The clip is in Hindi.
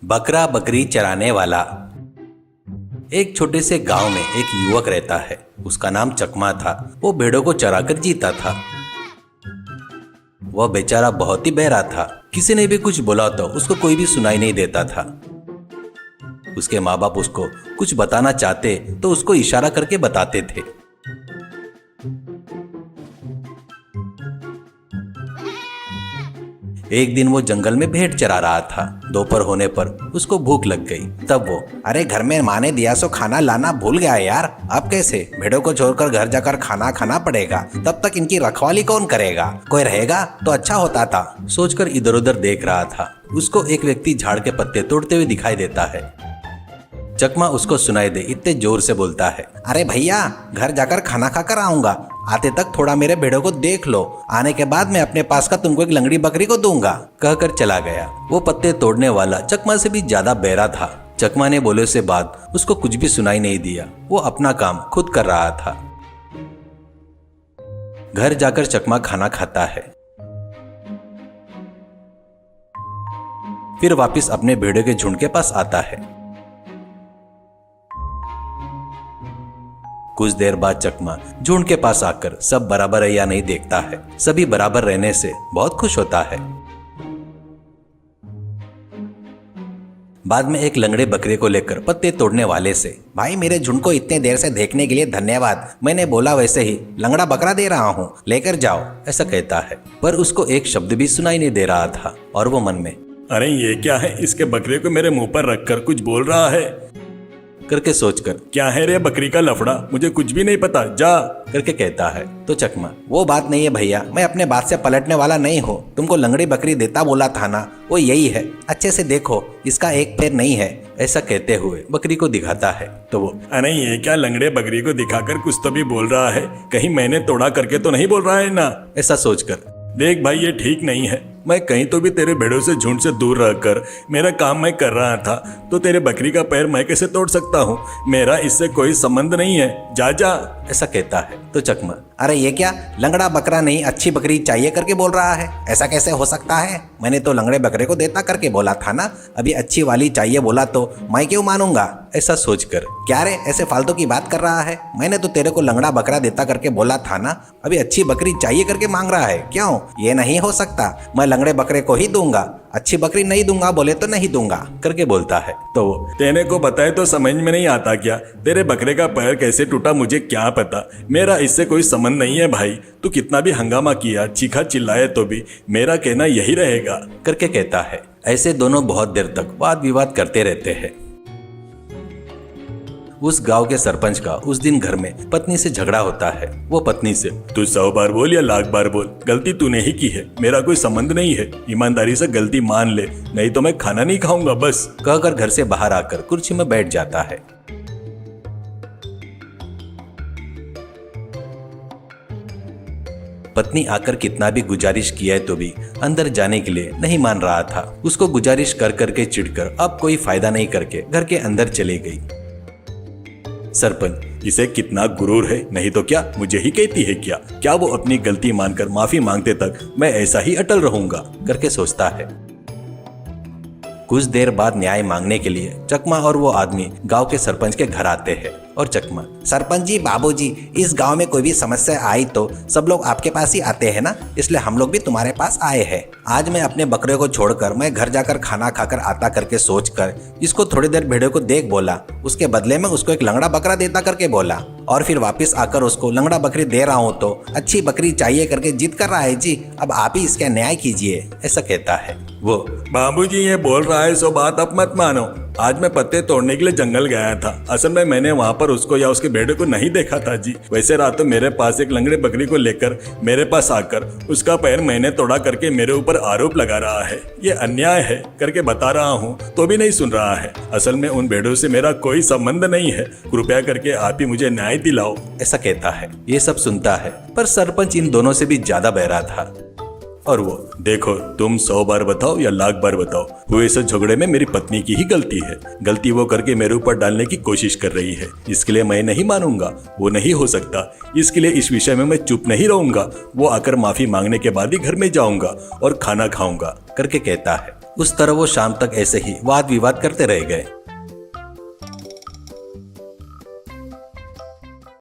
बकरा बकरी चराने वाला। एक छोटे से गांव में एक युवक रहता है। उसका नाम चकमा था। वो भेड़ों को चराकर जीता था। वह बेचारा बहुत ही बहरा था। किसी ने भी कुछ बोला तो उसको कोई भी सुनाई नहीं देता था। उसके माँ बाप उसको कुछ बताना चाहते तो उसको इशारा करके बताते थे। एक दिन वो जंगल में भेड़ चरा रहा था। दोपहर होने पर उसको भूख लग गई। तब वो, अरे घर में माँ ने दिया सो खाना लाना भूल गया यार, अब कैसे? भेड़ों को छोड़कर घर जाकर खाना खाना पड़ेगा। तब तक इनकी रखवाली कौन करेगा? कोई रहेगा तो अच्छा होता था। सोचकर इधर उधर देख रहा था। उसको एक व्यक्ति झाड़ के पत्ते तोड़ते हुए दिखाई देता है। चकमा उसको सुनाई दे इतने जोर से बोलता है, अरे भैया, घर जाकर खाना खाकर आऊंगा। आते तक थोड़ा मेरे भेड़ों को देख लो। आने के बाद मैं अपने पास का तुमको एक लंगड़ी बकरी को दूंगा। कहकर चला गया। वो पत्ते तोड़ने वाला चकमा से भी ज्यादा बहरा था। चकमा ने बोले से बाद उसको कुछ भी सुनाई नहीं दिया। वो अपना काम खुद कर रहा था। घर जाकर चकमा खाना खाता है। फिर वापिस अपने भेड़ों के झुंड के पास आता है। कुछ देर बाद चकमा झुंड के पास आकर सब बराबर है या नहीं देखता है। सभी बराबर रहने से बहुत खुश होता है। बाद में एक लंगड़े बकरे को लेकर पत्ते तोड़ने वाले से, भाई मेरे झुंड को इतने देर से देखने के लिए धन्यवाद। मैंने बोला वैसे ही लंगड़ा बकरा दे रहा हूँ, लेकर जाओ, ऐसा कहता है। पर उसको एक शब्द भी सुनाई नहीं दे रहा था और वो मन में, अरे ये क्या है? इसके बकरे को मेरे मुंह पर रखकर कुछ बोल रहा है करके सोचकर, क्या है रे बकरी का लफड़ा? मुझे कुछ भी नहीं पता, जा करके कहता है। तो चकमा, वो बात नहीं है भैया, मैं अपने बात से पलटने वाला नहीं हूँ। तुमको लंगड़ी बकरी देता बोला था ना, वो यही है। अच्छे से देखो, इसका एक पैर नहीं है। ऐसा कहते हुए बकरी को दिखाता है। तो वो, अरे ये क्या? लंगड़े बकरी को दिखाकर कुछ तो भी बोल रहा है। कहीं मैंने तोड़ा करके तो नहीं बोल रहा है ना? ऐसा सोचकर, देख भाई, ये ठीक नहीं है। मैं कहीं तो भी तेरे भेड़ों से झुंड से दूर रहकर मेरा काम मैं कर रहा था, तो तेरे बकरी का पैर मैं कैसे तोड़ सकता हूँ? मेरा इससे कोई संबंध नहीं है, जा जा, ऐसा कहता है। तो चकमा, अरे ये क्या? लंगड़ा बकरा नहीं, अच्छी बकरी चाहिए करके बोल रहा है। ऐसा कैसे हो सकता है? मैंने तो लंगड़े बकरे को देता करके बोला था ना। अभी अच्छी वाली चाहिए बोला तो मैं क्यों मानूंगा? ऐसा सोचकर, क्या रे ऐसे फालतू की बात कर रहा है? मैंने तो तेरे को लंगड़ा बकरा देता करके बोला था ना। अभी अच्छी बकरी चाहिए करके मांग रहा है। क्यों? ये नहीं हो सकता। मैं लंगड़े बकरे को ही दूंगा, अच्छी बकरी नहीं दूंगा बोले तो नहीं दूंगा, करके बोलता है। तो वो, तेरे को बताए तो समझ में नहीं आता क्या? तेरे बकरे का पैर कैसे टूटा मुझे क्या पता? मेरा इससे कोई संबंध नहीं है भाई। तू कितना भी हंगामा किया, चीखा चिल्लाए तो भी मेरा कहना यही रहेगा, करके कहता है। ऐसे दोनों बहुत देर तक वाद विवाद करते रहते हैं। उस गांव के सरपंच का उस दिन घर में पत्नी से झगड़ा होता है। वो पत्नी से, तू 100 बार बोल या लाख बार बोल, गलती तूने ही की है, मेरा कोई संबंध नहीं है। ईमानदारी से गलती मान ले, नहीं तो मैं खाना नहीं खाऊंगा बस, कहकर घर से बाहर आकर कुर्सी में बैठ जाता है। पत्नी आकर कितना भी गुजारिश किया है तो भी अंदर जाने के लिए नहीं मान रहा था। उसको गुजारिश कर करके चिढ़कर अब कोई फायदा नहीं करके घर के अंदर चली गई। सरपंच, इसे कितना गुरूर है, नहीं तो क्या मुझे ही कहती है क्या? क्या वो अपनी गलती मानकर माफी मांगते तक मैं ऐसा ही अटल रहूंगा, करके सोचता है। कुछ देर बाद न्याय मांगने के लिए चकमा और वो आदमी गांव के सरपंच के घर आते हैं। और चकमा, सरपंच जी, बाबूजी, इस गांव में कोई भी समस्या आई तो सब लोग आपके पास ही आते हैं ना, इसलिए हम लोग भी तुम्हारे पास आए हैं। आज मैं अपने बकरे को छोड़कर मैं घर जाकर खाना खाकर आता करके सोचकर इसको थोड़ी देर भेड़ों को देख बोला। उसके बदले में उसको एक लंगड़ा बकरा देता करके बोला, और फिर वापस आकर उसको लंगड़ा बकरी दे रहा हूँ तो अच्छी बकरी चाहिए करके जिद कर रहा है जी। अब आप ही इसका न्याय कीजिए, ऐसा कहता है। वो, बाबूजी ये बोल रहा है सो बात अब मत मानो। आज मैं पत्ते तोड़ने के लिए जंगल गया था। असल में मैंने वहाँ पर उसको या उसके भेड़ों को नहीं देखा था जी। वैसे रात तो मेरे पास एक लंगड़े बकरी को लेकर मेरे पास आकर उसका पैर मैंने तोड़ा करके मेरे ऊपर आरोप लगा रहा है। ये अन्याय है करके बता रहा हूँ तो भी नहीं सुन रहा है। असल में उन भेड़ों से मेरा कोई संबंध नहीं है। कृपया करके आप ही मुझे न्याय दिलाओ, ऐसा कहता है। ये सब सुनता है पर सरपंच इन दोनों से भी ज्यादा बहरा था। और वो, देखो तुम 100 बार बताओ या लाख बार बताओ, हुए इस झगड़े में मेरी पत्नी की ही गलती है। गलती वो करके मेरे ऊपर डालने की कोशिश कर रही है, इसके लिए मैं नहीं मानूंगा। वो नहीं हो सकता, इसके लिए इस विषय में मैं चुप नहीं रहूंगा। वो आकर माफी मांगने के बाद ही घर में जाऊंगा और खाना खाऊंगा, करके कहता है। उस तरह वो शाम तक ऐसे ही वाद विवाद करते रह गए।